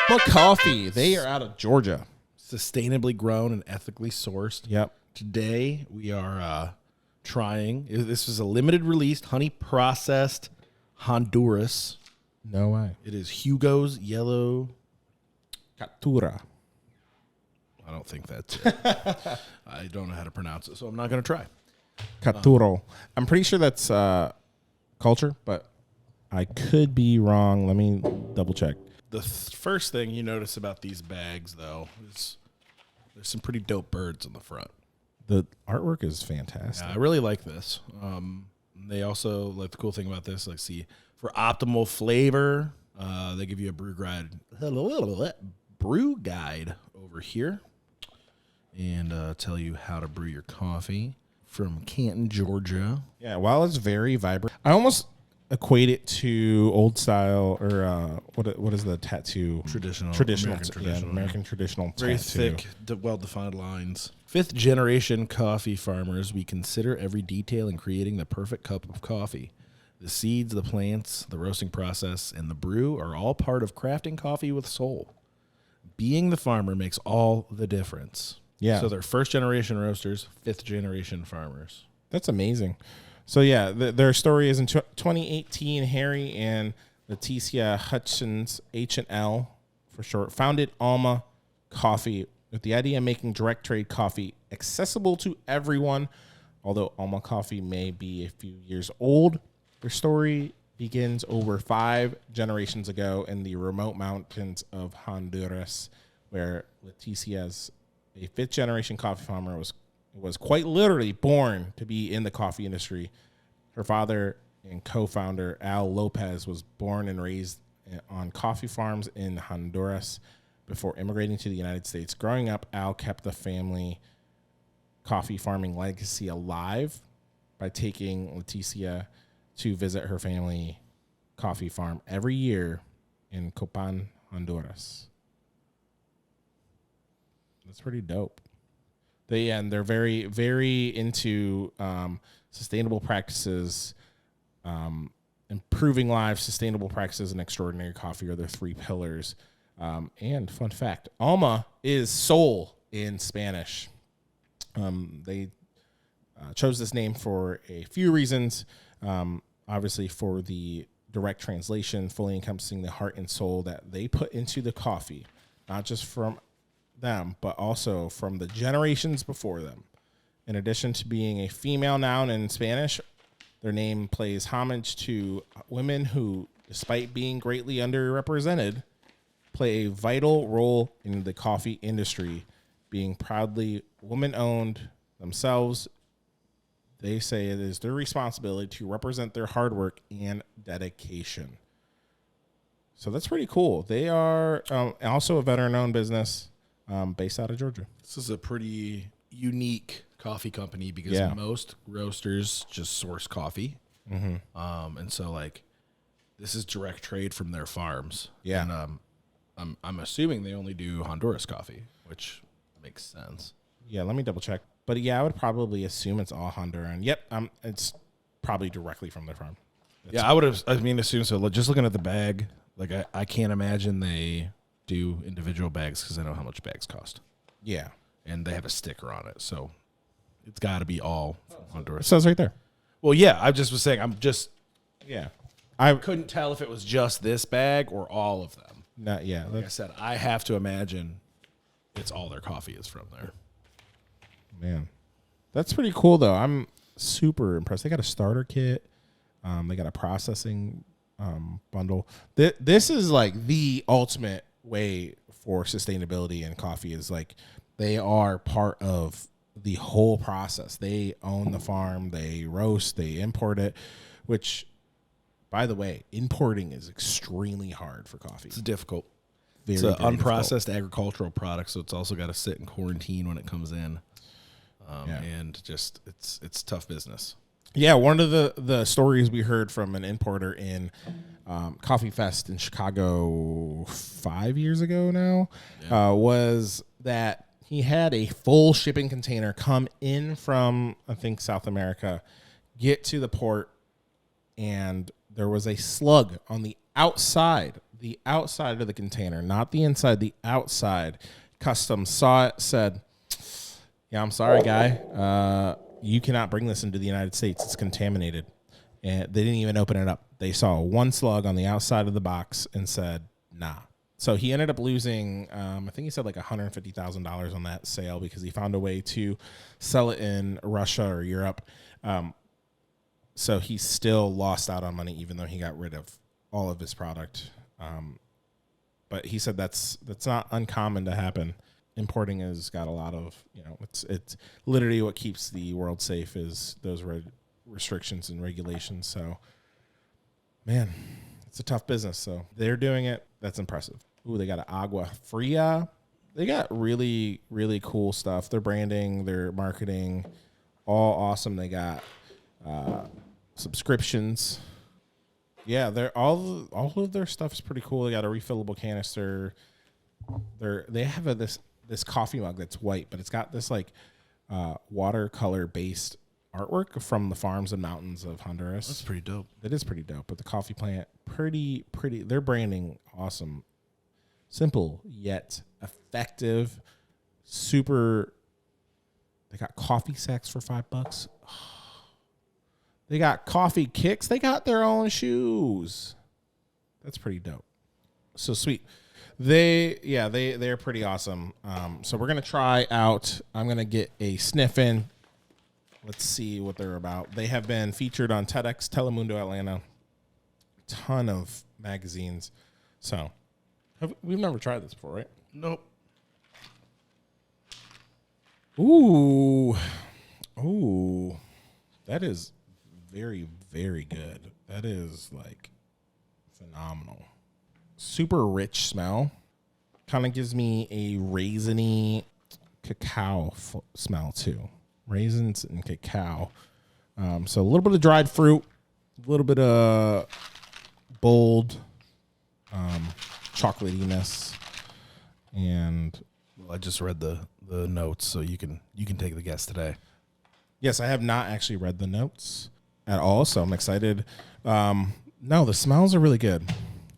Alma Coffee. They are out of Georgia. Sustainably grown and ethically sourced. Yep. Today we are trying. This is a limited release, honey processed Honduras. No way. It is Hugo's Yellow. Captura. I don't think that's it. I don't know how to pronounce it, so I'm not going to try. Caturo. I'm pretty sure that's culture, but I could be wrong. Let me double check. The first thing you notice about these bags, though, is there's some pretty dope birds on the front. The artwork is fantastic. Yeah, I really like this. They also, like, the cool thing about this, like, see, for optimal flavor, they give you a brew guide over here and tell you how to brew your coffee from Canton, Georgia. Yeah, while it's very vibrant, I almost equate it to old style or what is the tattoo? Traditional American traditional very tattoo. thick, well-defined lines. Fifth generation coffee farmers, we consider every detail in creating the perfect cup of coffee. The seeds, the plants, the roasting process, and the brew are all part of crafting coffee with soul. Being the farmer makes all the difference. Yeah. So they're first generation roasters, fifth generation farmers. That's amazing. So yeah, their story is in 2018. Harry and Leticia Hutchins, H&L for short, founded Alma Coffee with the idea of making direct trade coffee accessible to everyone. Although Alma Coffee may be a few years old, their story begins over 5 generations ago in the remote mountains of Honduras, where Leticia's a 5th generation coffee farmer was quite literally born to be in the coffee industry. Her father and co-founder Al Lopez was born and raised on coffee farms in Honduras before immigrating to the United States. Growing up, Al kept the family coffee farming legacy alive by taking Leticia to visit her family coffee farm every year in Copan, Honduras. That's pretty dope. They're very, very into sustainable practices, improving lives, sustainable practices, and extraordinary coffee are their 3 pillars. And fun fact, Alma is soul in Spanish. They chose this name for a few reasons. Obviously, for the direct translation, fully encompassing the heart and soul that they put into the coffee, not just from them, but also from the generations before them. In addition to being a female noun in Spanish, their name plays homage to women who, despite being greatly underrepresented, play a vital role in the coffee industry, being proudly woman-owned themselves. They say it is their responsibility to represent their hard work and dedication. So that's pretty cool. They are also a veteran-owned business based out of Georgia. This is a pretty unique coffee company because most roasters just source coffee. Mm-hmm. And so, like, this is direct trade from their farms. Yeah. And I'm assuming they only do Honduras coffee, which makes sense. Yeah, let me double check. But yeah, I would probably assume it's all Honduran. Yep, it's probably directly from their farm. I would have. Assume so. Just looking at the bag, like I can't imagine they do individual bags because I know how much bags cost. Yeah, and they have a sticker on it, so it's got to be all from Honduras. It says right there. Well, yeah, I just was saying. I couldn't tell if it was just this bag or all of them. Like I said, I have to imagine it's all their coffee is from there. Man, that's pretty cool, though. I'm super impressed. They got a starter kit. They got a processing bundle. This is like the ultimate way for sustainability in coffee is like they are part of the whole process. They own the farm. They roast. They import it, which, by the way, importing is extremely hard for coffee. It's difficult. It's an unprocessed agricultural product, so it's also got to sit in quarantine when it comes in. And just it's tough business. Yeah, one of the stories we heard from an importer in Coffee Fest in Chicago 5 years ago now was that he had a full shipping container come in from, I think, South America, get to the port, and there was a slug on the outside the outside of the container, not the inside, the outside. Customs saw it, said, yeah, I'm sorry, guy. You cannot bring this into the United States. It's contaminated. And they didn't even open it up. They saw one slug on the outside of the box and said, nah. So he ended up losing, I think he said like $150,000 on that sale because he found a way to sell it in Russia or Europe. So he still lost out on money, even though he got rid of all of his product. But he said that's not uncommon to happen. Importing has got a lot of, it's literally what keeps the world safe is those restrictions and regulations. So, man, it's a tough business. So they're doing it. That's impressive. Ooh, they got an Agua Fria. They got really, really cool stuff. Their branding, their marketing, all awesome. They got subscriptions. Yeah, they're all of their stuff is pretty cool. They got a refillable canister. They have this coffee mug that's white, but it's got this like watercolor based artwork from the farms and mountains of Honduras. That's pretty dope. It is pretty dope. But the coffee plant, pretty. Their branding, awesome. Simple yet effective. Super. They got coffee sacks for $5. They got coffee kicks. They got their own shoes. That's pretty dope. So sweet. They're pretty awesome. So we're gonna try out. I'm gonna get a sniff in. Let's see what they're about. They have been featured on TEDx, Telemundo Atlanta, ton of magazines. So we've never tried this before, right? Nope. Ooh, that is very, very good. That is like phenomenal. Super rich smell. Kind of gives me a raisiny cacao smell too. Raisins and cacao. So a little bit of dried fruit, a little bit of bold chocolatiness, and well, I just read the notes, so you can take the guess today. Yes, I have not actually read the notes at all, so I'm excited. No, the smells are really good.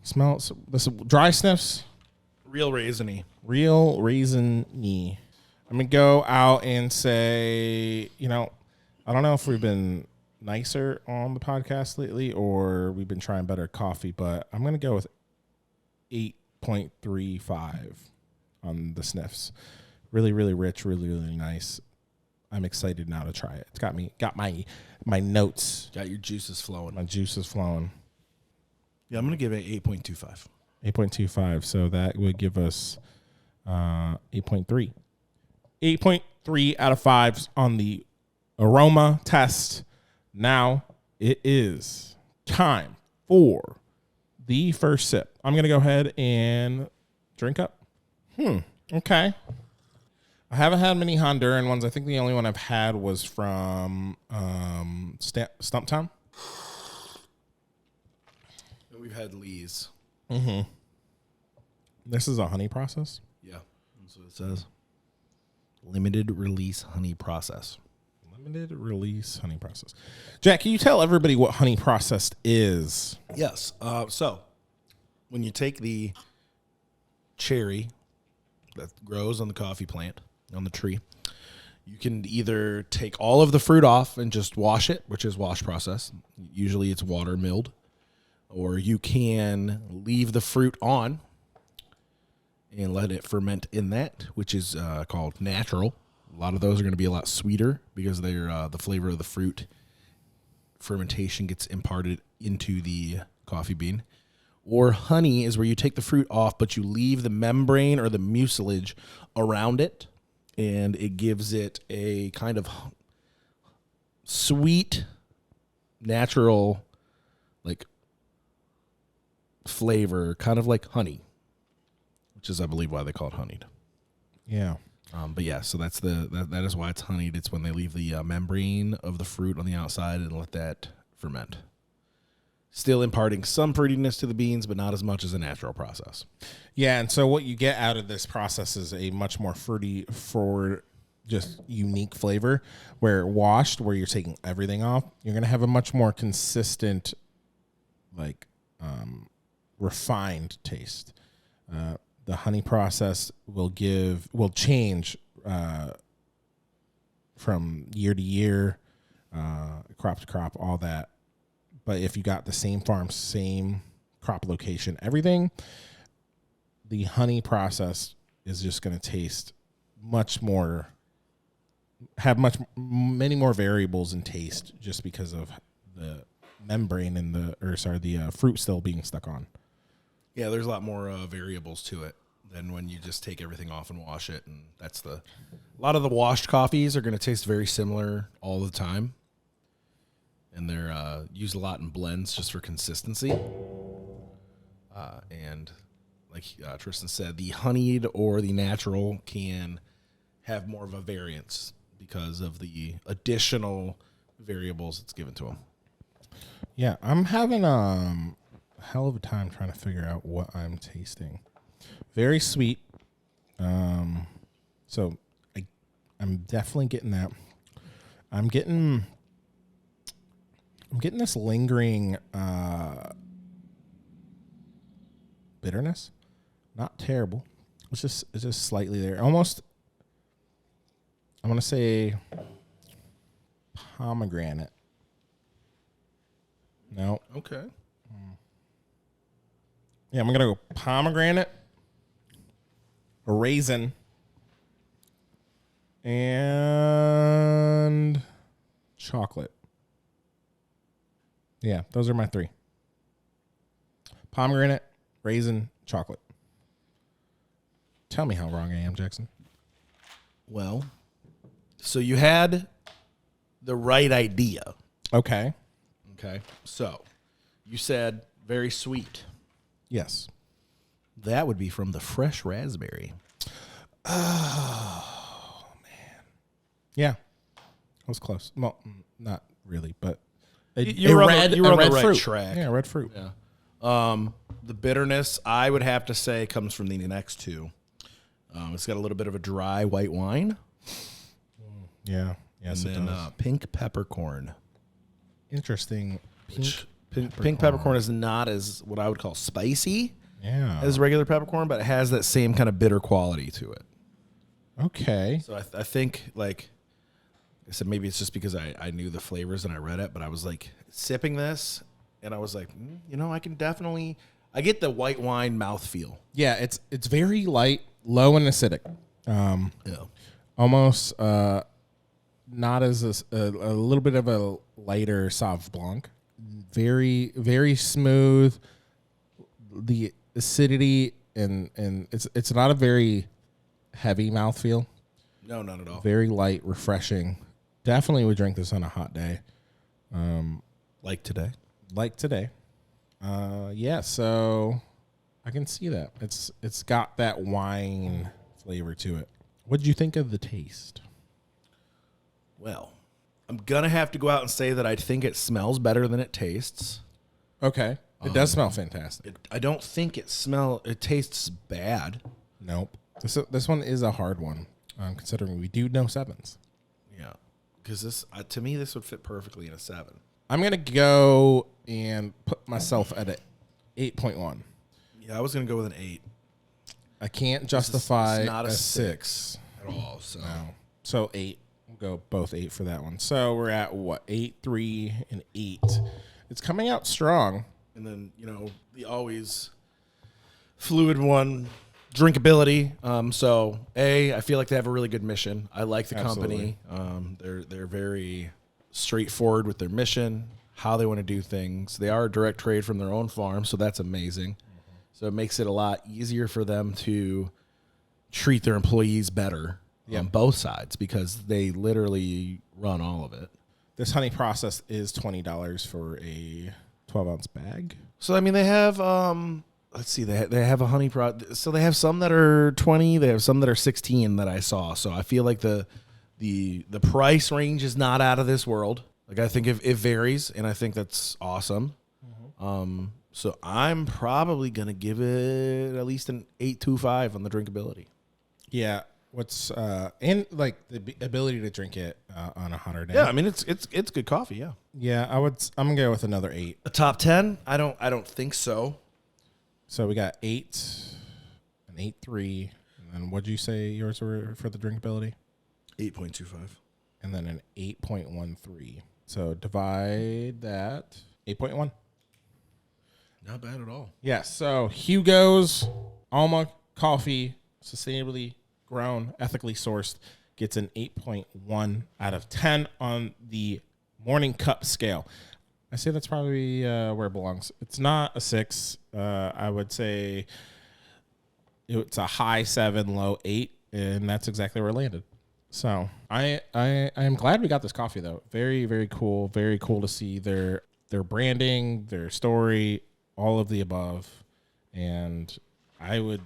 Smells this dry sniffs, Real raisiny. real raisin-y. I'm gonna go out and say, I don't know if we've been nicer on the podcast lately or we've been trying better coffee, but I'm gonna go with 8.35 on the sniffs. Really, really rich, really, really nice. I'm excited now to try it. It's got my notes. Got your juices flowing. My juice is flowing. Yeah, I'm going to give it 8.25. 8.25. So that would give us 8.3. 8.3 out of 5 on the aroma test. Now it is time for the first sip. I'm going to go ahead and drink up. Okay. I haven't had many Honduran ones. I think the only one I've had was from Stumptown. We've had Lee's. Mm-hmm. This is a honey process? Yeah, that's what it says. Limited release honey process. Limited release honey process. Jack, can you tell everybody what honey processed is? Yes. So when you take the cherry that grows on the coffee plant, on the tree, you can either take all of the fruit off and just wash it, which is wash process. Usually it's water milled. Or you can leave the fruit on and let it ferment in that, which is called natural. A lot of those are going to be a lot sweeter because they're the flavor of the fruit fermentation gets imparted into the coffee bean. Or honey is where you take the fruit off, but you leave the membrane or the mucilage around it, and it gives it a kind of sweet, natural, like flavor, kind of like honey, which is, I believe, why they call it honeyed. Yeah. But yeah, so that is why it's honeyed. It's when they leave the membrane of the fruit on the outside and let that ferment. Still imparting some fruitiness to the beans, but not as much as a natural process. Yeah, and so what you get out of this process is a much more fruity, forward, just unique flavor. Where washed, where you're taking everything off, you're going to have a much more consistent, like, refined taste. The honey process will change from year to year, crop to crop, all that. But if you got the same farm, same crop location, everything, the honey process is just going to taste many more variables in taste just because of the membrane and the fruit still being stuck on. Yeah, there's a lot more variables to it than when you just take everything off and wash it. And a lot of the washed coffees are going to taste very similar all the time. And they're used a lot in blends just for consistency. And like Tristan said, the honeyed or the natural can have more of a variance because of the additional variables it's given to them. Yeah, I'm having a hell of a time trying to figure out what I'm tasting. Very sweet. So I'm definitely getting that. I'm getting this lingering bitterness. Not terrible. It's just slightly there. Almost, I want to say pomegranate. No. Okay. Yeah, I'm going to go pomegranate, a raisin, and chocolate. Yeah, those are my three. Pomegranate, raisin, chocolate. Tell me how wrong I am, Jackson. Well, so you had the right idea. Okay. Okay. So you said very sweet. Yes. That would be from the fresh raspberry. Oh, man. Yeah. I was close. Well, not really, but you were on the right fruit. track. Yeah, red fruit. Yeah. The bitterness, I would have to say, comes from the next two. It's got a little bit of a dry white wine. Yeah. Yes, and it then does. Pink peppercorn. Interesting. Pink peppercorn is not as what I would call spicy as regular peppercorn, but it has that same kind of bitter quality to it. Okay. So I think, like I said, maybe it's just because I knew the flavors and I read it, but I was like sipping this and I was like, I can definitely, I get the white wine mouthfeel. Yeah, it's very light, low and acidic. Almost not as a little bit of a lighter Sauv Blanc. Very, very smooth. The acidity and it's not a very heavy mouthfeel. No, not at all. Very light, refreshing. Definitely would drink this on a hot day. Like today. Yeah, so I can see that. It's got that wine flavor to it. What did you think of the taste? Well, I'm going to have to go out and say that I think it smells better than it tastes. Okay. It does smell fantastic. I don't think it tastes bad. Nope. This one is a hard one, considering we do know sevens. Yeah. Because this, to me, this would fit perfectly in a 7. I'm going to go and put myself at an 8.1. Yeah, I was going to go with an 8. I can't justify it's not a 6 at all. So. No. So 8. We'll go both 8 for that one. So we're at what? 8, 3, and 8. It's coming out strong. And then, the always fluid one, drinkability. So I feel like they have a really good mission. I like the company. They're very straightforward with their mission, how they want to do things. They are a direct trade from their own farm, so that's amazing. Mm-hmm. So it makes it a lot easier for them to treat their employees better on both sides because they literally run all of it. This honey process is $20 for a 12-ounce bag. So, I mean, they have, let's see, they have a honey so they have some that are 20, they have some that are 16 that I saw. So I feel like the price range is not out of this world. Like, I think it varies, and I think that's awesome. Mm-hmm. So I'm probably going to give it at least an 8.25 on the drinkability. Yeah. And like the ability to drink it on a hotter day. Yeah, I mean it's good coffee. Yeah. Yeah, I'm gonna go with another 8. A top 10? I don't think so. So we got 8, an 8.3, and then what'd you say yours were for the drinkability? 8.25. And then an 8.13. So divide that 8.1. Not bad at all. Yes. So Hugo's Alma Coffee, sustainably grown, ethically sourced, gets an 8.1 out of 10 on the morning cup scale. I say that's probably where it belongs. It's not a 6. I would say it's a high 7, low 8, and that's exactly where it landed. So I am glad we got this coffee though. Very, very cool. Very cool to see their branding, their story, all of the above. And I would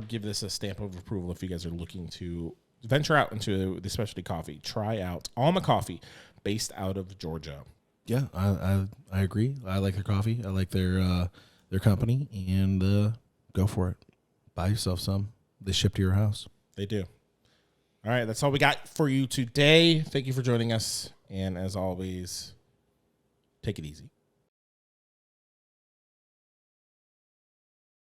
give this a stamp of approval if you guys are looking to venture out into the specialty coffee. Try out Alma Coffee, based out of Georgia. Yeah, I agree. I like their coffee. I like their company, and go for it. Buy yourself some. They ship to your house. They do. All right, that's all we got for you today. Thank you for joining us. And as always, take it easy.